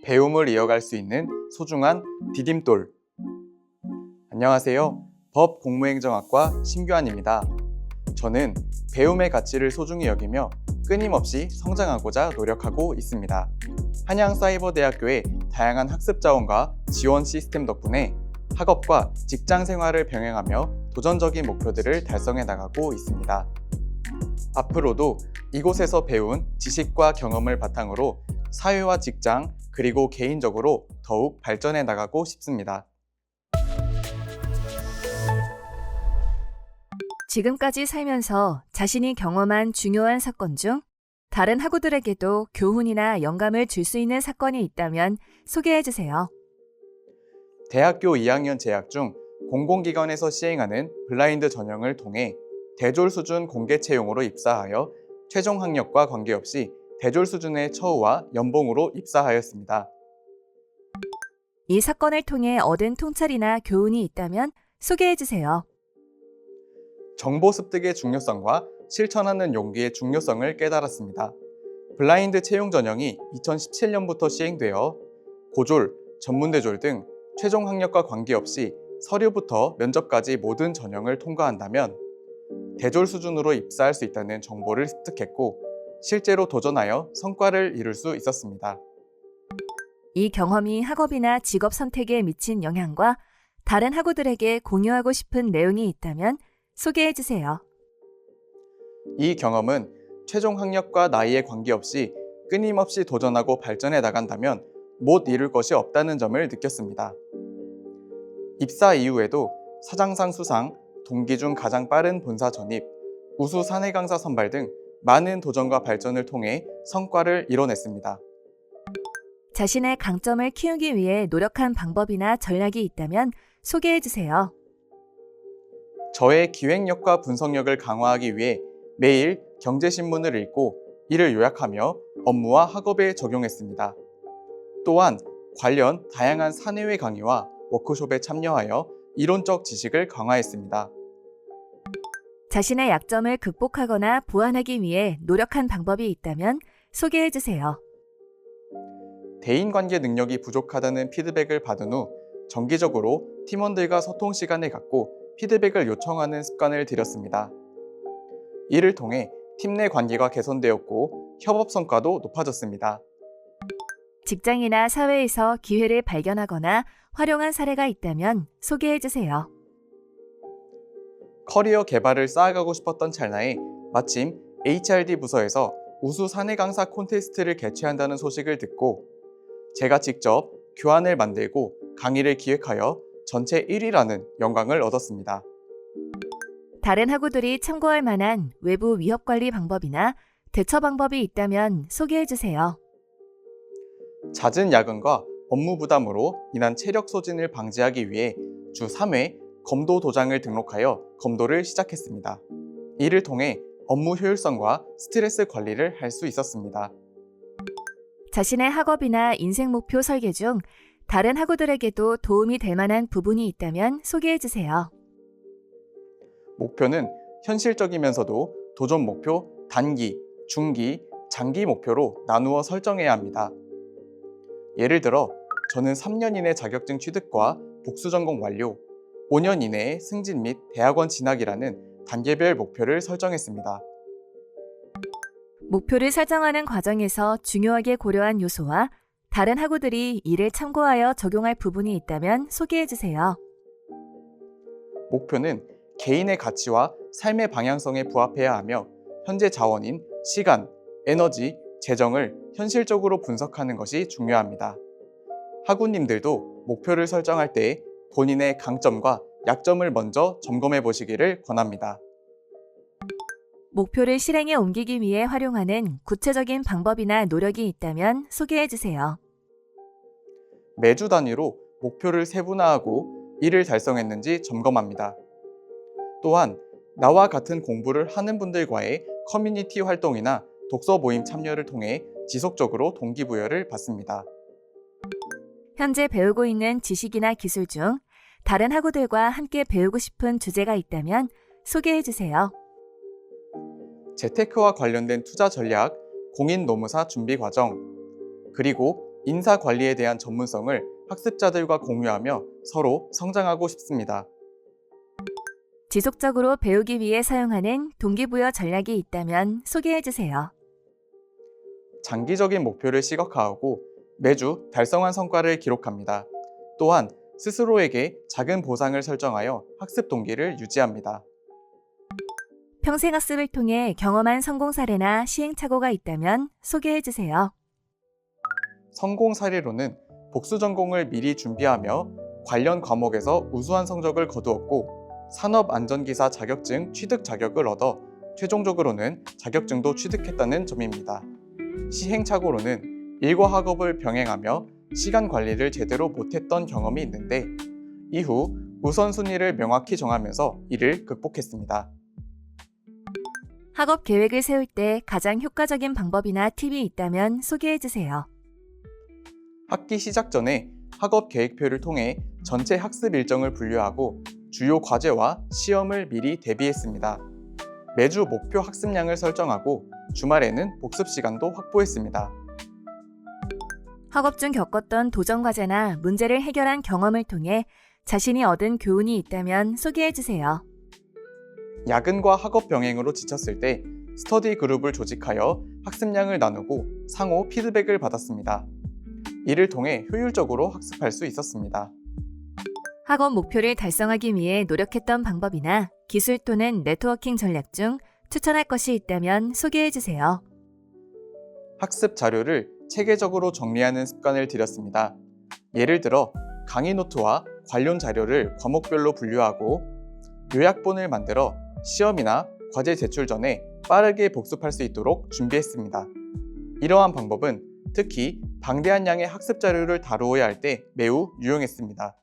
배움을 이어갈 수 있는 소중한 디딤돌. 안녕하세요. 법공무행정학과 심규환입니다. 저는 배움의 가치를 소중히 여기며 끊임없이 성장하고자 노력하고 있습니다. 한양사이버대학교의 다양한 학습 자원과 지원 시스템 덕분에 학업과 직장 생활을 병행하며 도전적인 목표들을 달성해 나가고 있습니다. 앞으로도 이곳에서 배운 지식과 경험을 바탕으로 사회와 직장, 그리고 개인적으로 더욱 발전해 나가고 싶습니다. 지금까지 살면서 자신이 경험한 중요한 사건 중 다른 학우들에게도 교훈이나 영감을 줄 수 있는 사건이 있다면 소개해 주세요. 대학교 2학년 재학 중 공공기관에서 시행하는 블라인드 전형을 통해 대졸 수준 공개 채용으로 입사하여 최종 학력과 관계없이 대졸 수준의 처우와 연봉으로 입사하였습니다. 이 사건을 통해 얻은 통찰이나 교훈이 있다면 소개해 주세요. 정보 습득의 중요성과 실천하는 용기의 중요성을 깨달았습니다. 블라인드 채용 전형이 2017년부터 시행되어 고졸, 전문대졸 등 최종 학력과 관계없이 서류부터 면접까지 모든 전형을 통과한다면 대졸 수준으로 입사할 수 있다는 정보를 습득했고 실제로 도전하여 성과를 이룰 수 있었습니다. 이 경험이 학업이나 직업 선택에 미친 영향과 다른 학우들에게 공유하고 싶은 내용이 있다면 소개해 주세요. 이 경험은 최종 학력과 나이에 관계없이 끊임없이 도전하고 발전해 나간다면 못 이룰 것이 없다는 점을 느꼈습니다. 입사 이후에도 사장상 수상, 동기 중 가장 빠른 본사 전입, 우수 사내 강사 선발 등 많은 도전과 발전을 통해 성과를 이뤄냈습니다. 자신의 강점을 키우기 위해 노력한 방법이나 전략이 있다면 소개해 주세요. 저의 기획력과 분석력을 강화하기 위해 매일 경제신문을 읽고 이를 요약하며 업무와 학업에 적용했습니다. 또한 관련 다양한 사내외 강의와 워크숍에 참여하여 이론적 지식을 강화했습니다. 자신의 약점을 극복하거나 보완하기 위해 노력한 방법이 있다면 소개해 주세요. 대인관계 능력이 부족하다는 피드백을 받은 후 정기적으로 팀원들과 소통 시간을 갖고 피드백을 요청하는 습관을 들였습니다. 이를 통해 팀 내 관계가 개선되었고 협업 성과도 높아졌습니다. 직장이나 사회에서 기회를 발견하거나 활용한 사례가 있다면 소개해 주세요. 커리어 개발을 쌓아가고 싶었던 찰나에 마침 HRD 부서에서 우수 사내 강사 콘테스트를 개최한다는 소식을 듣고 제가 직접 교환을 만들고 강의를 기획하여 전체 1위라는 영광을 얻었습니다. 다른 학우들이 참고할 만한 외부 위협 관리 방법이나 대처 방법이 있다면 소개해 주세요. 잦은 야근과 업무 부담으로 인한 체력 소진을 방지하기 위해 주 3회 검도 도장을 등록하여 검도를 시작했습니다. 이를 통해 업무 효율성과 스트레스 관리를 할 수 있었습니다. 자신의 학업이나 인생 목표 설계 중 다른 학우들에게도 도움이 될 만한 부분이 있다면 소개해 주세요. 목표는 현실적이면서도 도전 목표, 단기, 중기, 장기 목표로 나누어 설정해야 합니다. 예를 들어 저는 3년 이내 자격증 취득과 복수 전공 완료, 5년 이내에 승진 및 대학원 진학이라는 단계별 목표를 설정했습니다. 목표를 설정하는 과정에서 중요하게 고려한 요소와 다른 학우들이 이를 참고하여 적용할 부분이 있다면 소개해 주세요. 목표는 개인의 가치와 삶의 방향성에 부합해야 하며 현재 자원인 시간, 에너지, 재정을 현실적으로 분석하는 것이 중요합니다. 학우님들도 목표를 설정할 때 본인의 강점과 약점을 먼저 점검해 보시기를 권합니다. 목표를 실행에 옮기기 위해 활용하는 구체적인 방법이나 노력이 있다면 소개해 주세요. 매주 단위로 목표를 세분화하고 이를 달성했는지 점검합니다. 또한 나와 같은 공부를 하는 분들과의 커뮤니티 활동이나 독서 모임 참여를 통해 지속적으로 동기부여를 받습니다. 현재 배우고 있는 지식이나 기술 중 다른 학우들과 함께 배우고 싶은 주제가 있다면 소개해 주세요. 재테크와 관련된 투자 전략, 공인노무사 준비 과정, 그리고 인사 관리에 대한 전문성을 학습자들과 공유하며 서로 성장하고 싶습니다. 지속적으로 배우기 위해 사용하는 동기부여 전략이 있다면 소개해 주세요. 장기적인 목표를 시각화하고 매주 달성한 성과를 기록합니다. 또한 스스로에게 작은 보상을 설정하여 학습 동기를 유지합니다. 평생학습을 통해 경험한 성공 사례나 시행착오가 있다면 소개해 주세요. 성공 사례로는 복수 전공을 미리 준비하며 관련 과목에서 우수한 성적을 거두었고 산업안전기사 자격증 취득 자격을 얻어 최종적으로는 자격증도 취득했다는 점입니다. 시행착오로는 일과 학업을 병행하며 시간 관리를 제대로 못했던 경험이 있는데 이후 우선순위를 명확히 정하면서 이를 극복했습니다. 학업 계획을 세울 때 가장 효과적인 방법이나 팁이 있다면 소개해 주세요. 학기 시작 전에 학업 계획표를 통해 전체 학습 일정을 분류하고 주요 과제와 시험을 미리 대비했습니다. 매주 목표 학습량을 설정하고 주말에는 복습 시간도 확보했습니다. 학업 중 겪었던 도전 과제나 문제를 해결한 경험을 통해 자신이 얻은 교훈이 있다면 소개해 주세요. 야근과 학업 병행으로 지쳤을 때 스터디 그룹을 조직하여 학습량을 나누고 상호 피드백을 받았습니다. 이를 통해 효율적으로 학습할 수 있었습니다. 학업 목표를 달성하기 위해 노력했던 방법이나 기술 또는 네트워킹 전략 중 추천할 것이 있다면 소개해 주세요. 학습 자료를 체계적으로 정리하는 습관을 들였습니다. 예를 들어 강의 노트와 관련 자료를 과목별로 분류하고 요약본을 만들어 시험이나 과제 제출 전에 빠르게 복습할 수 있도록 준비했습니다. 이러한 방법은 특히 방대한 양의 학습 자료를 다루어야 할 때 매우 유용했습니다.